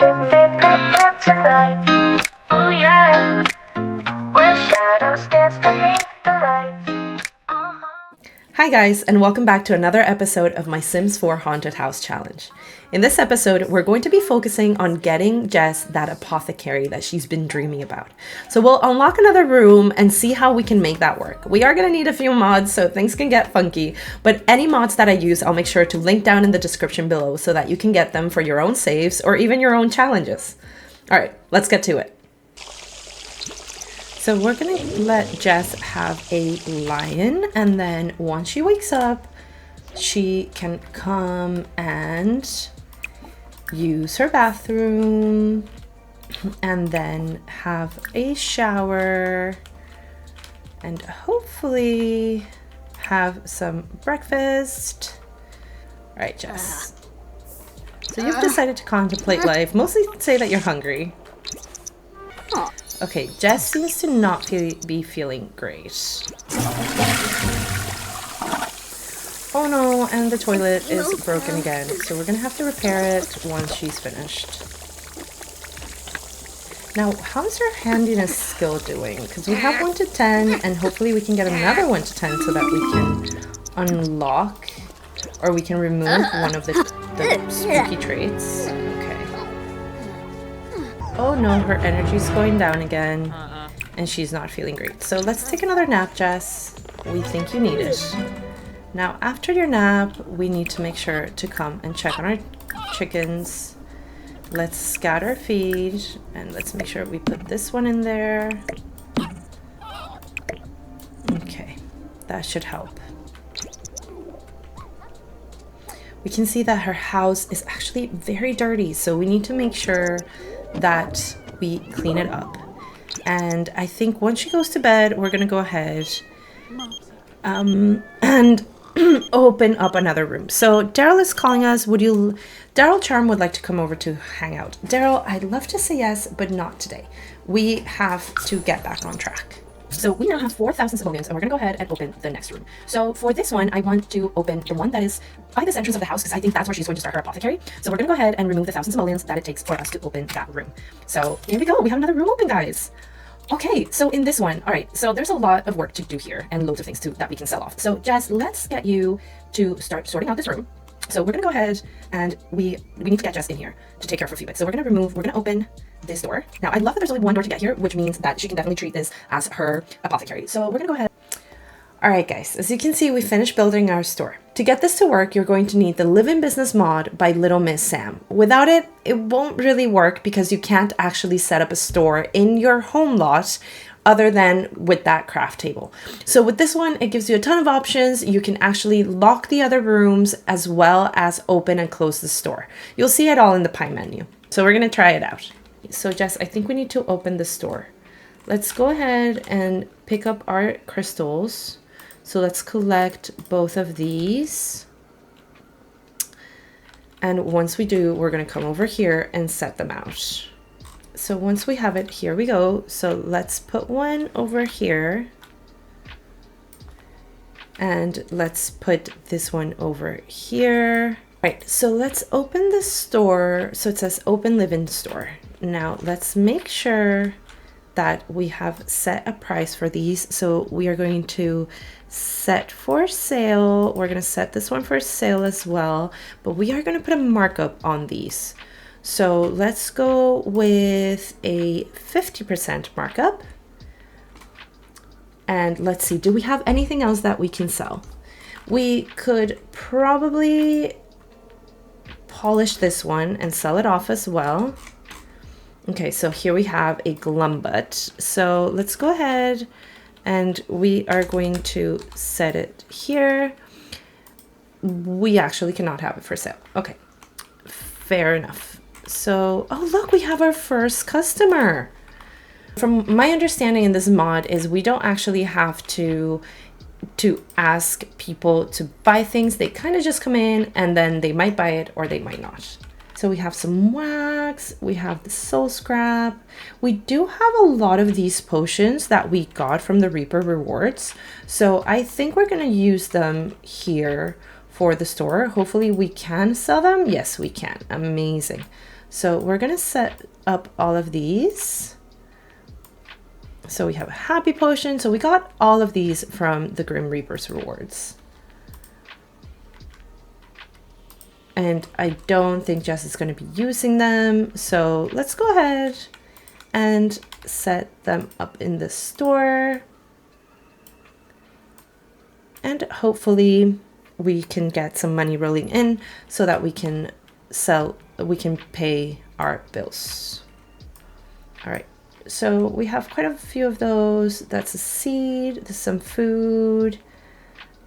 Oh yeah, where shadows dance beneath the lights. Hi guys, and welcome back to another episode of my Sims 4 Haunted House Challenge. In this episode, we're going to be focusing on getting Jess that apothecary that she's been dreaming about. So we'll unlock another room and see how we can make that work. We are going to need a few mods, so things can get funky, but any mods that I use, I'll make sure to link down in the description below so that you can get them for your own saves or even your own challenges. All right, let's get to it. So we're gonna let Jess have a lion, and then once she wakes up, she can come and use her bathroom and then have a shower and hopefully have some breakfast. All right, Jess. So you've decided to contemplate life, mostly say that you're hungry. Okay, Jess seems to not be feeling great. Oh no, and the toilet is broken again, so we're gonna have to repair it once she's finished. Now, how's her handiness skill doing? Because we have 1 to 10, and hopefully we can get another 1 to 10 so that we can unlock, or we can remove one of the spooky traits. Okay. Oh no, her energy's going down again, and she's not feeling great. So let's take another nap, Jess. We think you need it. Now, after your nap, we need to make sure to come and check on our chickens. Let's scatter feed, and let's make sure we put this one in there. Okay, that should help. We can see that her house is actually very dirty, so we need to make sure that we clean it up. And I think once she goes to bed, we're gonna go ahead and open up another room. So Daryl is calling us. Daryl Charm would like to come over to hang out. Daryl, I'd love to say yes, but not today. We have to get back on track. So we now have 4,000 simoleons, and we're going to go ahead and open the next room. So for this one, I want to open the one that is by this entrance of the house, because I think that's where she's going to start her apothecary. So we're going to go ahead and remove the 1,000 simoleons that it takes for us to open that room. So here we go. We have another room open, guys. Okay, so in this one, all right, so there's a lot of work to do here and loads of things that we can sell off. So Jess, let's get you to start sorting out this room. So we're gonna go ahead and we need to get Jess in here to take care of a few bits. So we're gonna open this door. Now I love that there's only one door to get here, which means that she can definitely treat this as her apothecary. So we're gonna go ahead. All right, guys, as you can see, we finished building our store. To get this to work, you're going to need the Live in Business mod by Little Miss Sam. Without it, it won't really work because you can't actually set up a store in your home lot other than with that craft table. So with this one, it gives you a ton of options. You can actually lock the other rooms as well as open and close the store. You'll see it all in the pie menu. So we're gonna try it out. So Jess, I think we need to open the store. Let's go ahead and pick up our crystals. So let's collect both of these. And once we do, we're gonna come over here and set them out. So once we have it, here we go. So let's put one over here. And let's put this one over here. Right, so let's open the store. So it says open live-in store. Now let's make sure that we have set a price for these. So we are going to set for sale. We're going to set this one for sale as well, but we are going to put a markup on these. So let's go with a 50% markup. And let's see, do we have anything else that we can sell? We could probably polish this one and sell it off as well. Okay, so here we have a glumbutt. So let's go ahead and we are going to set it here. We actually cannot have it for sale. Okay, fair enough. So, oh look, we have our first customer. From my understanding in this mod is we don't actually have to ask people to buy things. They kind of just come in and then they might buy it or they might not. So we have some wax, we have the soul scrap. We do have a lot of these potions that we got from the Reaper rewards. So I think we're gonna use them here for the store. Hopefully we can sell them. Yes, we can. Amazing. So we're gonna set up all of these. So we have a happy potion. So we got all of these from the Grim Reaper's rewards. And I don't think Jess is going to be using them. So let's go ahead and set them up in the store. And hopefully we can get some money rolling in so that we can pay our bills. All right. So we have quite a few of those. That's a seed. There's some food.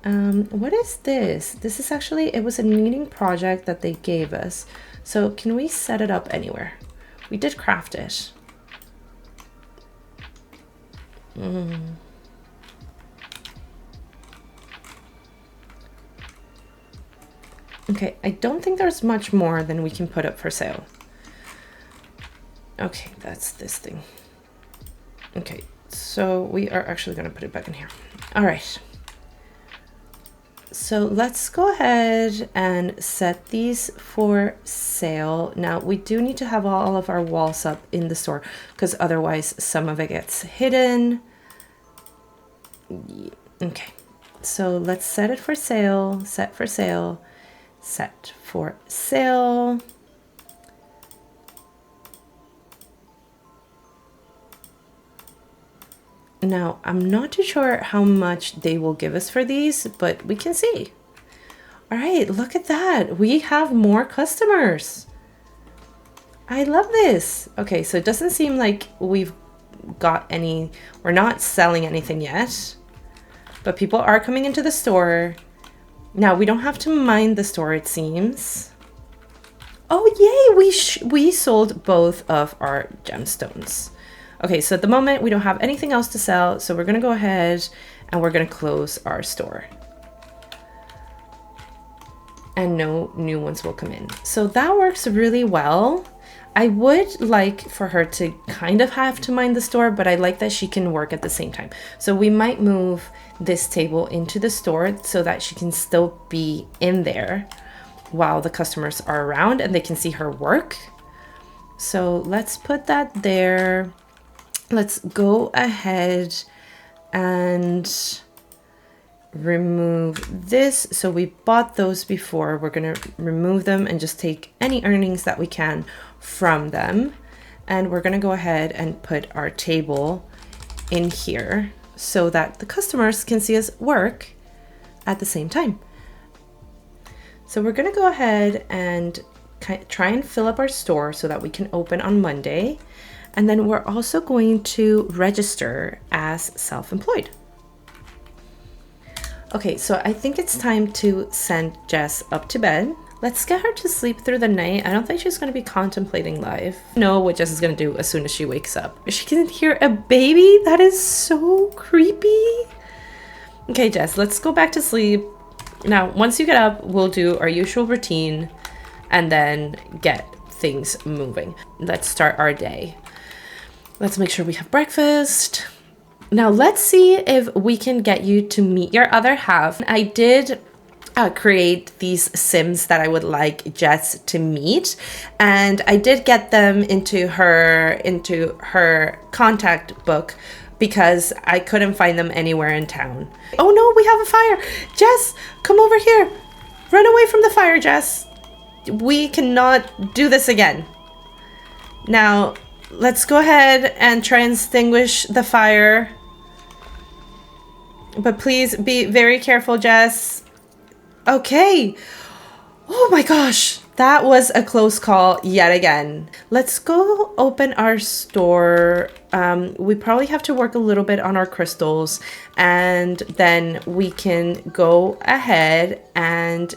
What is this? This is actually, it was a kneading project that they gave us. So can we set it up anywhere? We did craft it. Okay, I don't think there's much more than we can put up for sale. Okay, that's this thing. Okay, so we are actually going to put it back in here. All right. So let's go ahead and set these for sale. Now we do need to have all of our walls up in the store because otherwise some of it gets hidden. Okay, so let's set it for sale, set for sale, set for sale. Now, I'm not too sure how much they will give us for these, but we can see. All right, look at that. We have more customers. I love this. Okay, so it doesn't seem like we've got any, we're not selling anything yet, but people are coming into the store. Now, we don't have to mind the store, it seems. Oh, yay, we sold both of our gemstones. Okay, so at the moment we don't have anything else to sell, so we're gonna go ahead and we're gonna close our store. And no new ones will come in. So that works really well. I would like for her to kind of have to mind the store, but I like that she can work at the same time. So we might move this table into the store so that she can still be in there while the customers are around and they can see her work. So let's put that there. Let's go ahead and remove this. So we bought those before. We're going to remove them and just take any earnings that we can from them. And we're going to go ahead and put our table in here so that the customers can see us work at the same time. So we're going to go ahead and try and fill up our store so that we can open on Monday. And then we're also going to register as self-employed. Okay, so I think it's time to send Jess up to bed. Let's get her to sleep through the night. I don't think she's going to be contemplating life. Know what Jess is going to do as soon as she wakes up. She can hear a baby? That is so creepy. Okay, Jess, let's go back to sleep. Now, once you get up, we'll do our usual routine and then get things moving. Let's start our day. Let's make sure we have breakfast. Now let's see if we can get you to meet your other half. I did create these Sims that I would like Jess to meet, and I did get them into her contact book because I couldn't find them anywhere in town. Oh no, we have a fire. Jess, come over here. Run away from the fire, Jess. We cannot do this again. Now, let's go ahead and try and extinguish the fire. But please be very careful, Jess. Okay. Oh my gosh. That was a close call yet again. Let's go open our store. We probably have to work a little bit on our crystals, and then we can go ahead and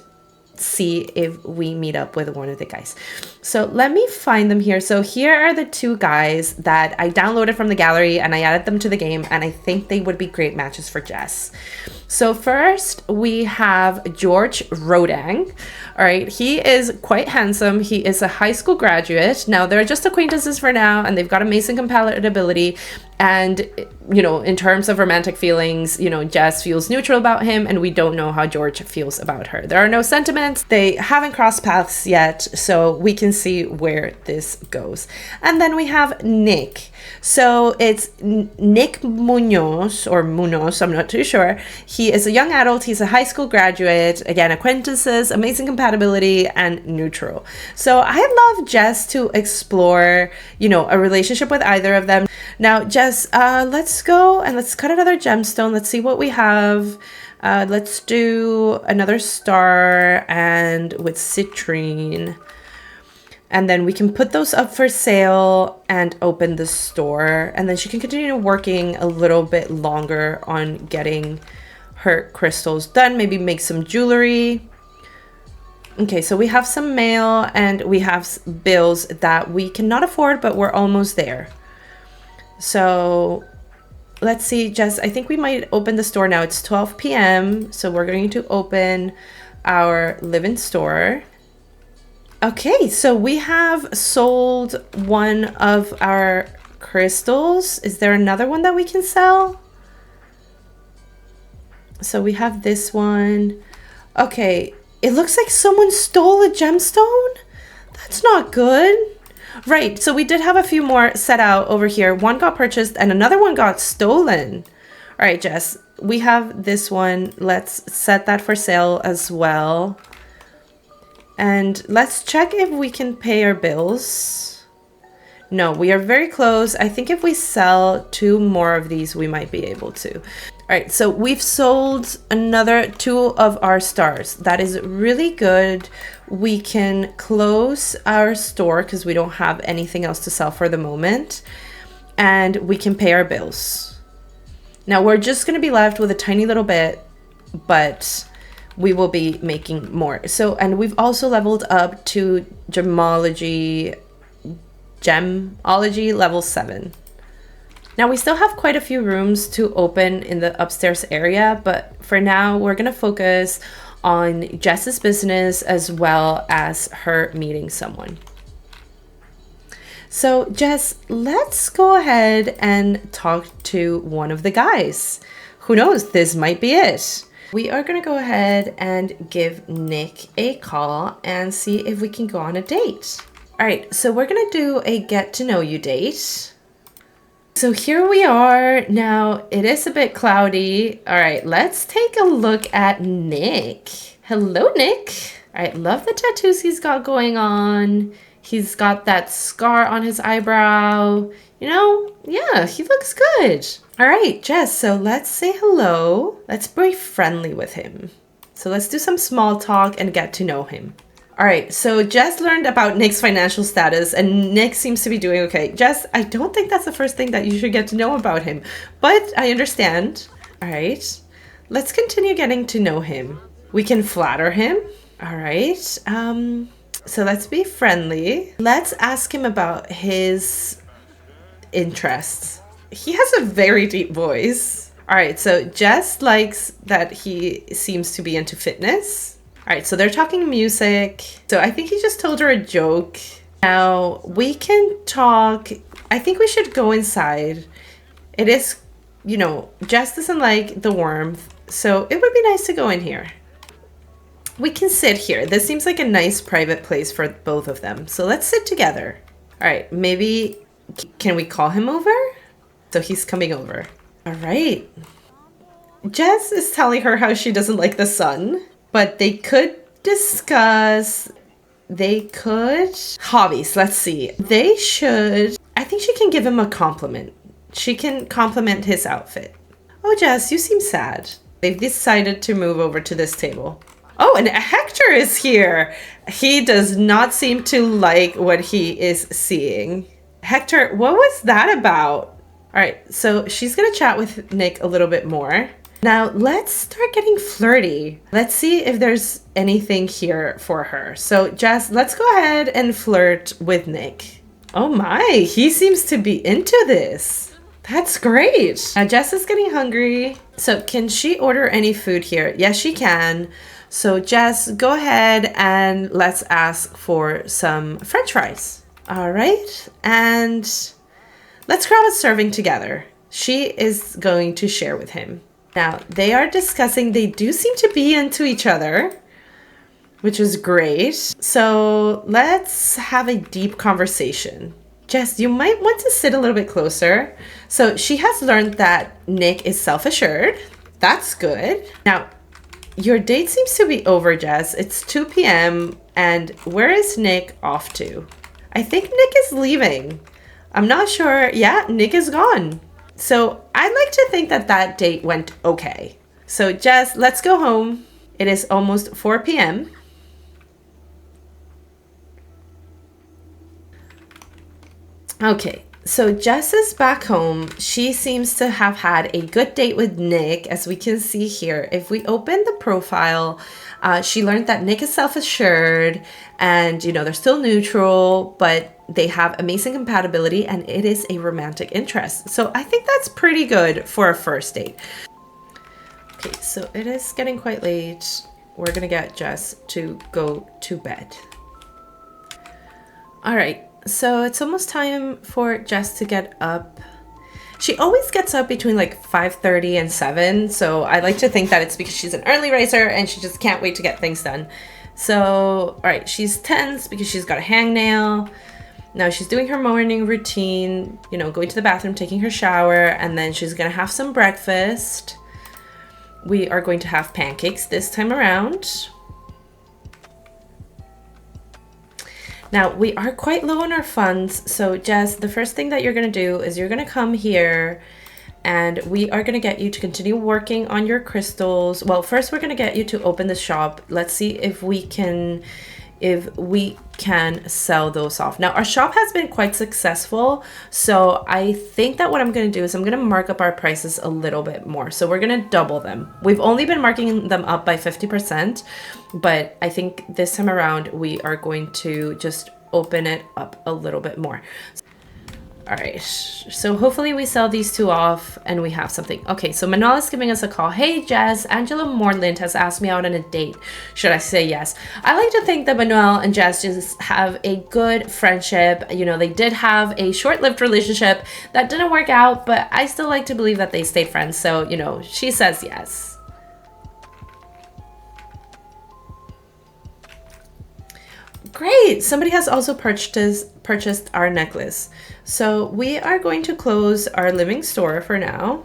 see if we meet up with one of the guys. So let me find them here. So here are the two guys that I downloaded from the gallery and I added them to the game, and I think they would be great matches for Jess. So first we have George Rodang. All right, he is quite handsome. He is a high school graduate. Now they're just acquaintances for now, and they've got amazing compatibility. And, you know, in terms of romantic feelings, you know, Jess feels neutral about him, and we don't know how George feels about her. There are no sentiments. They haven't crossed paths yet, so we can see where this goes. And then we have Nick. So it's Nick Munoz, or Munoz, I'm not too sure. He is a young adult. He's a high school graduate. Again, acquaintances, amazing compatibility, and neutral. So I love Jess to explore, you know, a relationship with either of them. Now, Jess, let's go and let's cut another gemstone. Let's see what we have. Let's do another star and with citrine. And then we can put those up for sale and open the store. And then she can continue working a little bit longer on getting her crystals done. Maybe make some jewelry. Okay, so we have some mail and we have bills that we cannot afford, but we're almost there. So let's see, Jess, I think we might open the store now. It's 12 p.m. So we're going to open our live-in store. Okay, so we have sold one of our crystals. Is there another one that we can sell? So we have this one. Okay, it looks like someone stole a gemstone. That's not good. Right, so we did have a few more set out over here. One got purchased and another one got stolen. All right, Jess, we have this one. Let's set that for sale as well. And let's check if we can pay our bills. No, we are very close. I think if we sell 2 more of these, we might be able to. All right, so we've sold another 2 of our stars. That is really good. We can close our store because we don't have anything else to sell for the moment. And we can pay our bills. Now we're just going to be left with a tiny little bit, but we will be making more. So, and we've also leveled up to gemology level 7. Now we still have quite a few rooms to open in the upstairs area, but for now we're going to focus on Jess's business as well as her meeting someone. So Jess, let's go ahead and talk to one of the guys. Who knows, this might be it. We are going to go ahead and give Nick a call and see if we can go on a date. All right, so we're going to do a get to know you date. So here we are. Now, it is a bit cloudy. All right, let's take a look at Nick. Hello, Nick. All right, love the tattoos he's got going on. He's got that scar on his eyebrow. You know, yeah, he looks good. All right, Jess, so let's say hello. Let's be friendly with him. So let's do some small talk and get to know him. All right, so Jess learned about Nick's financial status and Nick seems to be doing okay. Jess, I don't think that's the first thing that you should get to know about him, but I understand. All right, let's continue getting to know him. We can flatter him. All right, so let's be friendly. Let's ask him about his interests. He has a very deep voice. All right, so Jess likes that he seems to be into fitness. All right, so they're talking music. So I think he just told her a joke. Now we can talk. I think we should go inside. It is, you know, Jess doesn't like the warmth, so it would be nice to go in here. We can sit here. This seems like a nice private place for both of them. So let's sit together. All right, maybe, can we call him over? So he's coming over. All right. Jess is telling her how she doesn't like the sun. But they could discuss, hobbies, let's see. They should, I think she can give him a compliment. She can compliment his outfit. Oh, Jess, you seem sad. They've decided to move over to this table. Oh, and Hector is here. He does not seem to like what he is seeing. Hector, what was that about? All right, so she's gonna chat with Nick a little bit more. Now let's start getting flirty. Let's see if there's anything here for her. So Jess, let's go ahead and flirt with Nick. Oh my, he seems to be into this. That's great. Now Jess is getting hungry. So can she order any food here? Yes, she can. So Jess, go ahead and let's ask for some French fries. All right, and Let's grab a serving together. She is going to share with him. Now, they are discussing, they do seem to be into each other, which is great. So let's have a deep conversation. Jess, you might want to sit a little bit closer. So she has learned that Nick is self-assured. That's good. Now, your date seems to be over, Jess. It's 2 p.m. and where is Nick off to? I think Nick is leaving. I'm not sure. Yeah, Nick is gone. So I'd like to think that that date went okay. So Jess, let's go home. It is almost 4 p.m. Okay, so Jess is back home. She seems to have had a good date with Nick, as we can see here. If we open the profile, she learned that Nick is self-assured and, you know, they're still neutral, but they have amazing compatibility and it is a romantic interest. So I think that's pretty good for a first date. Okay, so it is getting quite late. We're gonna get Jess to go to bed. All right, so it's almost time for Jess to get up. She always gets up between like 5:30 and 7. So I like to think that it's because she's an early riser and she just can't wait to get things done. So, all right, she's tense because she's got a hangnail. Now she's doing her morning routine, you know, going to the bathroom, taking her shower, and then she's gonna have some breakfast. We are going to have pancakes this time around. Now we are quite low on our funds. So Jess, the first thing that you're gonna do is you're gonna come here and we are gonna get you to continue working on your crystals. Well, first we're gonna get you to open the shop. Let's see if we can sell those off. Now our shop has been quite successful, so I think that what I'm going to do is I'm going to mark up our prices a little bit more. So we're going to double them. We've only been marking them up by 50%, but I think this time around we are going to just open it up a little bit more. All right, so hopefully we sell these two off and we have something. Okay, so Manuel is giving us a call. Hey Jess, Angela Moreland has asked me out on a date. Should I say yes? I like to think that Manuel and Jess just have a good friendship. You know, they did have a short-lived relationship that didn't work out, but I still like to believe that they stayed friends. So, you know, she says yes. Great, somebody has also purchased our necklace. So we are going to close our living store for now.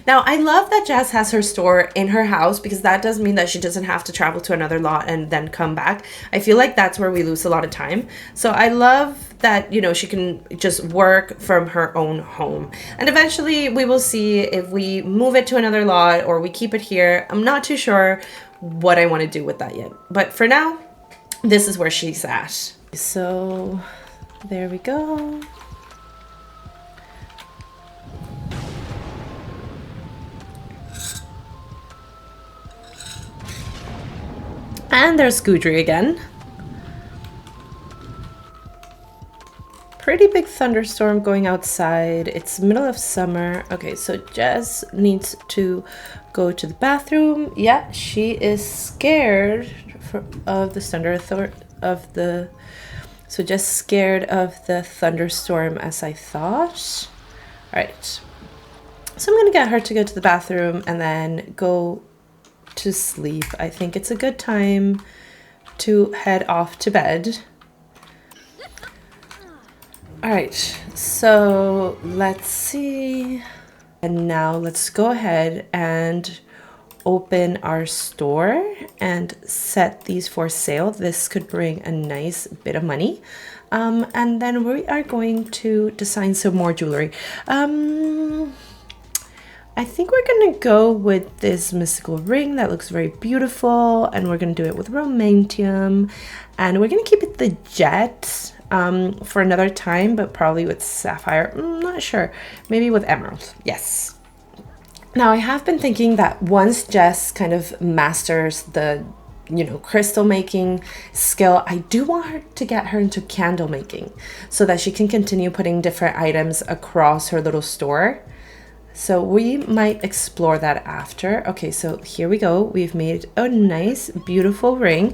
Now, I love that Jess has her store in her house because that does mean that she doesn't have to travel to another lot and then come back. I feel like that's where we lose a lot of time. So I love that, you know, she can just work from her own home. And eventually we will see if we move it to another lot or we keep it here. I'm not too sure what I want to do with that yet. But for now, this is where she's at. So there we go. And there's Goudry again. Pretty big thunderstorm going outside. It's middle of summer. Okay, so Jess needs to go to the bathroom. Yeah, she is scared of the so just scared of the thunderstorm as I thought. All right, so I'm gonna get her to go to the bathroom and then go to sleep. I think it's a good time to head off to bed. All right, so let's see. And now let's go ahead and open our store and set these for sale. This could bring a nice bit of money. And then we are going to design some more jewelry. I think we're gonna go with this mystical ring that looks very beautiful, and we're gonna do it with romantium, and we're gonna keep it the jet for another time, but probably with sapphire. I'm not sure, maybe with emerald. Yes. Now I have been thinking that once Jess kind of masters the, you know, crystal making skill, I do want her to get her into candle making so that she can continue putting different items across her little store. So we might explore that after. Okay, so here we go. We've made a nice, beautiful ring.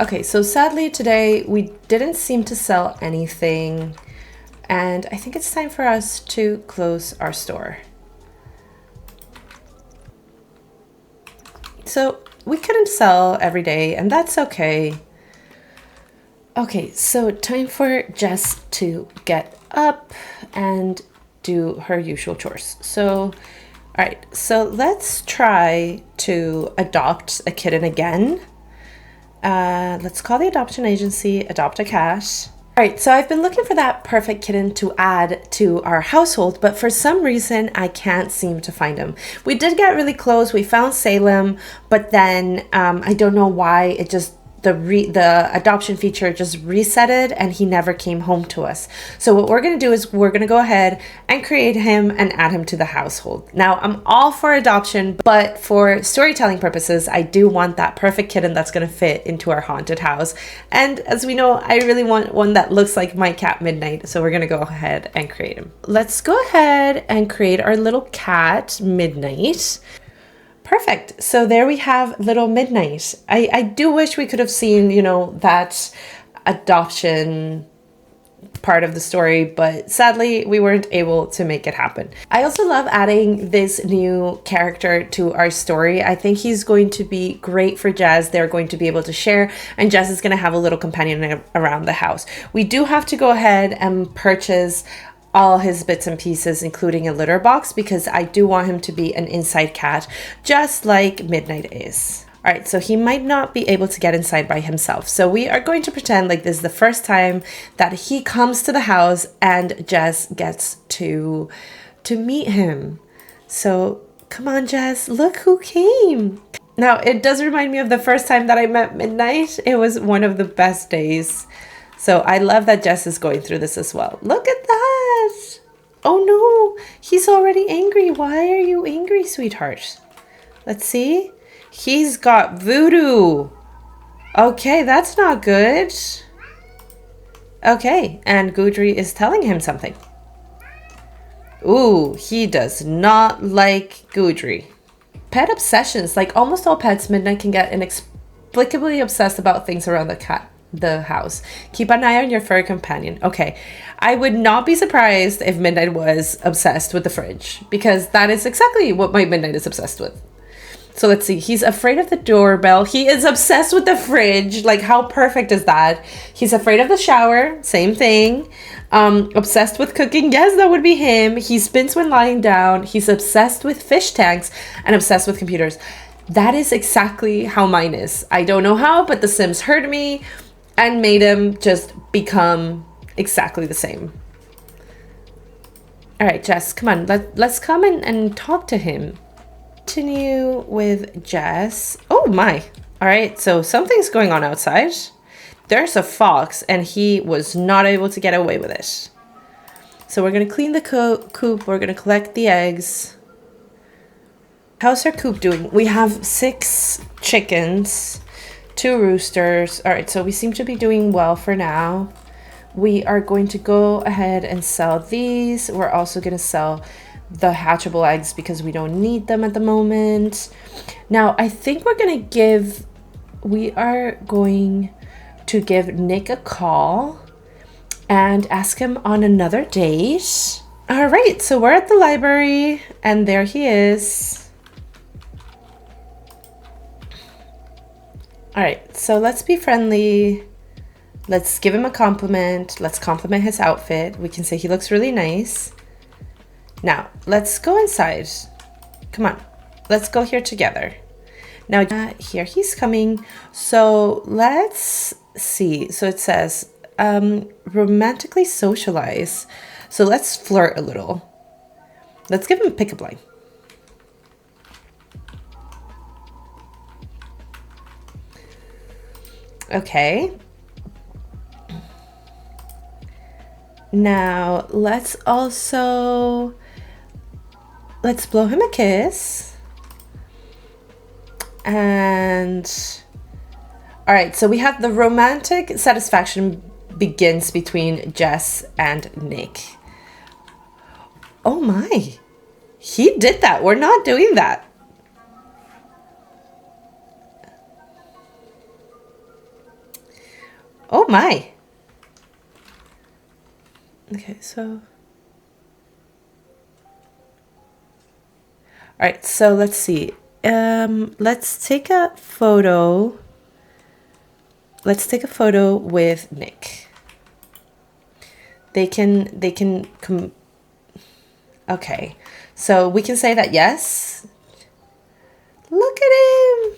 Okay, so sadly today we didn't seem to sell anything, and I think it's time for us to close our store. So we couldn't sell every day, and that's okay. Okay, so time for Jess to get up and do her usual chores. So, all right, so let's try to adopt a kitten again. Let's call the adoption agency, adopt a cat. All right, so I've been looking for that perfect kitten to add to our household, but for some reason I can't seem to find him. We did get really close. We found Salem, but then I don't know why it just the adoption feature just resetted and he never came home to us. So what we're going to do is we're going to go ahead and create him and add him to the household. Now I'm all for adoption, but for storytelling purposes, I do want that perfect kitten that's going to fit into our haunted house. And as we know, I really want one that looks like my cat Midnight. So we're going to go ahead and create him. Let's go ahead and create our little cat Midnight. Perfect. So there we have little Midnight. I do wish we could have seen, you know, that adoption part of the story, but sadly we weren't able to make it happen. I also love adding this new character to our story. I think he's going to be great for Jess. They're going to be able to share, and Jess is going to have a little companion around the house. We do have to go ahead and purchase all his bits and pieces, including a litter box, because I do want him to be an inside cat, just like Midnight is. All right, so he might not be able to get inside by himself. So we are going to pretend like this is the first time that he comes to the house and Jess gets to meet him. So come on, Jess, look who came. Now, it does remind me of the first time that I met Midnight. It was one of the best days. So I love that Jess is going through this as well. Look at that. Oh no, he's already angry. Why are you angry, sweetheart? Let's see. He's got voodoo. Okay, that's not good. Okay, and Gudri is telling him something. Ooh, he does not like Gudri. Pet obsessions. Like almost all pets, Midnight can get inexplicably obsessed about things around the house. Keep an eye on your furry companion. Okay, I would not be surprised if Midnight was obsessed with the fridge, because that is exactly what my Midnight is obsessed with. So let's see. He's afraid of the doorbell. He is obsessed with the fridge. Like, how perfect is that? He's afraid of the shower. Same thing. Obsessed with cooking. Yes, that would be him. He spins when lying down. He's obsessed with fish tanks and obsessed with computers. That is exactly how mine is. I don't know how, but The Sims heard me and made him just become exactly the same. All right, Jess, come on. Let's come and talk to him. Continue with Jess. Oh my. All right, so something's going on outside. There's a fox and he was not able to get away with it. So we're going to clean the coop. We're going to collect the eggs. How's our coop doing? We have 6 chickens, 2 roosters. All right, so we seem to be doing well for now. We are going to go ahead and sell these. We're also going to sell the hatchable eggs because we don't need them at the moment. Now, I think we are going to give Nick a call and ask him on another date. All right, so we're at the library and there he is. All right, so let's be friendly. Let's give him a compliment. Let's compliment his outfit. We can say he looks really nice. Now, let's go inside. Come on. Let's go here together. Now, here he's coming. So let's see. So it says, romantically socialize. So let's flirt a little. Let's give him a pickup line. Okay. Now, let's blow him a kiss. And all right, so we have the romantic satisfaction begins between Jess and Nick. Oh my, he did that. We're not doing that. Oh my. Okay, so. All right, so let's see. Let's take a photo. Let's take a photo with Nick. They can come. Okay, so we can say that yes. Look at him.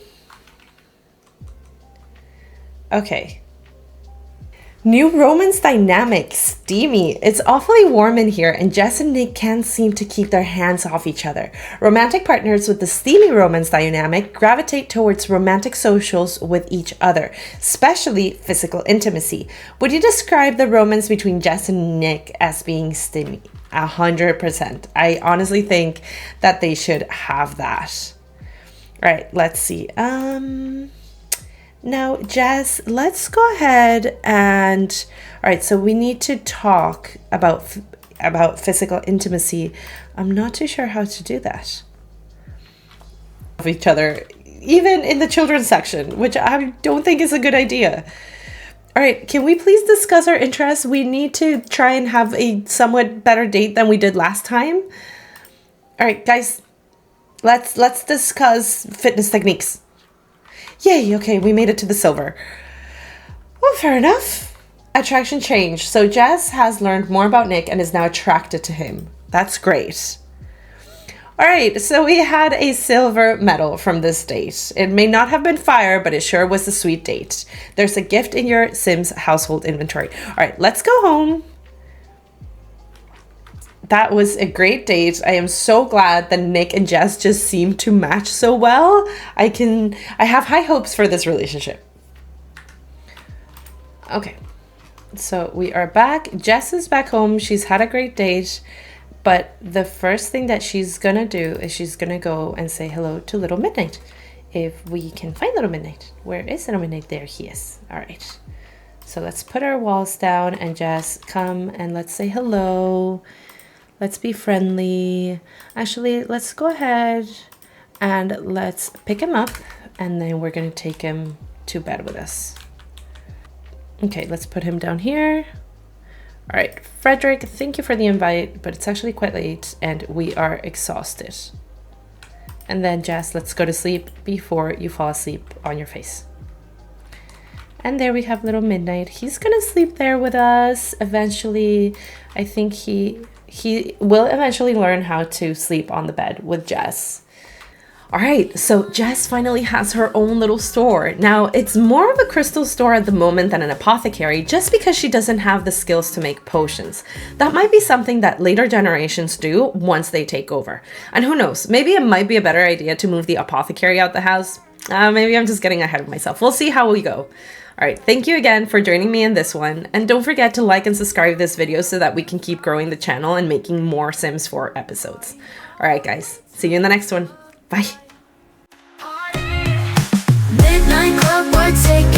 Okay. New romance dynamic, steamy. It's awfully warm in here, and Jess and Nick can't seem to keep their hands off each other. Romantic partners with the steamy romance dynamic gravitate towards romantic socials with each other, especially physical intimacy. Would you describe the romance between Jess and Nick as being steamy? 100%. I honestly think that they should have that. All right, let's see. Now, Jess, let's go ahead and, all right, so we need to talk about physical intimacy. I'm not too sure how to do that. Of each other, even in the children's section, which I don't think is a good idea. All right, can we please discuss our interests? We need to try and have a somewhat better date than we did last time. All right, guys, let's discuss fitness techniques. Yay, okay, we made it to the silver. Well, fair enough. Attraction change. So Jess has learned more about Nick and is now attracted to him. That's great. All right, so we had a silver medal from this date. It may not have been fire, but it sure was a sweet date. There's a gift in your Sims household inventory. All right, let's go home. That was a great date. I am so glad that Nick and Jess just seem to match so well. I have high hopes for this relationship. Okay, so we are back. Jess is back home. She's had a great date, but the first thing that she's gonna do is she's gonna go and say hello to Little Midnight. If we can find Little Midnight. Where is Little Midnight? There he is. All right. So let's put our walls down and Jess, come and let's say hello. Let's be friendly. Actually, let's go ahead and let's pick him up and then we're going to take him to bed with us. Okay, let's put him down here. All right, Frederick, thank you for the invite, but it's actually quite late and we are exhausted. And then Jess, let's go to sleep before you fall asleep on your face. And there we have Little Midnight. He's gonna sleep there with us eventually. I think he will eventually learn how to sleep on the bed with Jess. All right, so Jess finally has her own little store. Now, it's more of a crystal store at the moment than an apothecary, just because she doesn't have the skills to make potions. That might be something that later generations do once they take over. And who knows, maybe it might be a better idea to move the apothecary out the house. Maybe I'm just getting ahead of myself. We'll see how we go. All right, thank you again for joining me in this one. And don't forget to like and subscribe this video so that we can keep growing the channel and making more Sims 4 episodes. All right, guys, see you in the next one. Bye. Midnight club, we're taking